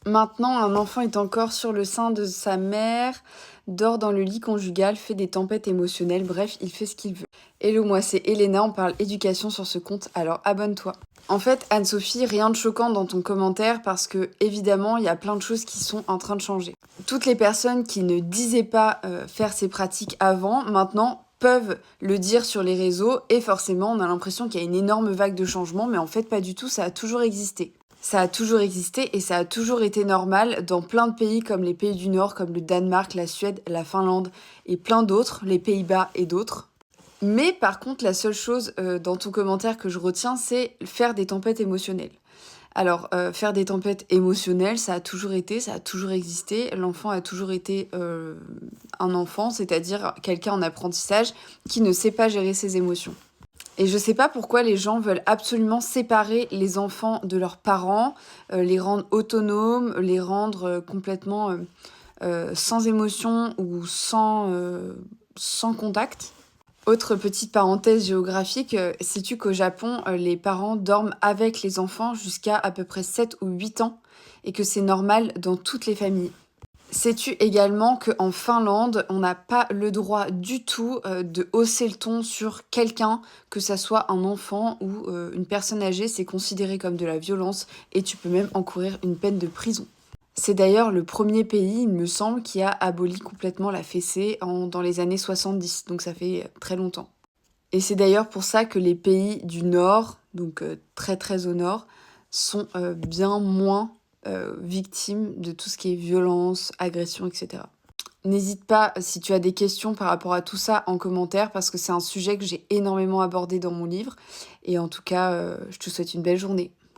Maintenant, un enfant est encore sur le sein de sa mère, dort dans le lit conjugal, fait des tempêtes émotionnelles, bref, il fait ce qu'il veut. Hello, moi c'est Elena, on parle éducation sur ce compte, alors abonne-toi. En fait, Anne-Sophie, rien de choquant dans ton commentaire parce que, évidemment, il y a plein de choses qui sont en train de changer. Toutes les personnes qui ne disaient pas faire ces pratiques avant, maintenant, peuvent le dire sur les réseaux et forcément, on a l'impression qu'il y a une énorme vague de changement, mais en fait, pas du tout, ça a toujours existé. Ça a toujours existé et ça a toujours été normal dans plein de pays comme les pays du Nord, comme le Danemark, la Suède, la Finlande et plein d'autres, les Pays-Bas et d'autres. Mais par contre, la seule chose dans ton commentaire que je retiens, c'est faire des tempêtes émotionnelles. Alors, faire des tempêtes émotionnelles, ça a toujours été, ça a toujours existé. L'enfant a toujours été un enfant, c'est-à-dire quelqu'un en apprentissage qui ne sait pas gérer ses émotions. Et je sais pas pourquoi les gens veulent absolument séparer les enfants de leurs parents, les rendre autonomes, les rendre complètement sans émotion ou sans contact. Autre petite parenthèse géographique, sais-tu qu'au Japon, les parents dorment avec les enfants jusqu'à à peu près 7 ou 8 ans et que c'est normal dans toutes les familles. Sais-tu également qu'en Finlande, on n'a pas le droit du tout de hausser le ton sur quelqu'un, que ça soit un enfant ou une personne âgée, c'est considéré comme de la violence et tu peux même encourir une peine de prison. C'est d'ailleurs le premier pays, il me semble, qui a aboli complètement la fessée dans les années 70, donc ça fait très longtemps. Et c'est d'ailleurs pour ça que les pays du Nord, donc très très au Nord, sont bien moins victimes de tout ce qui est violence, agression, etc. N'hésite pas si tu as des questions par rapport à tout ça en commentaire parce que c'est un sujet que j'ai énormément abordé dans mon livre. Et en tout cas, je te souhaite une belle journée.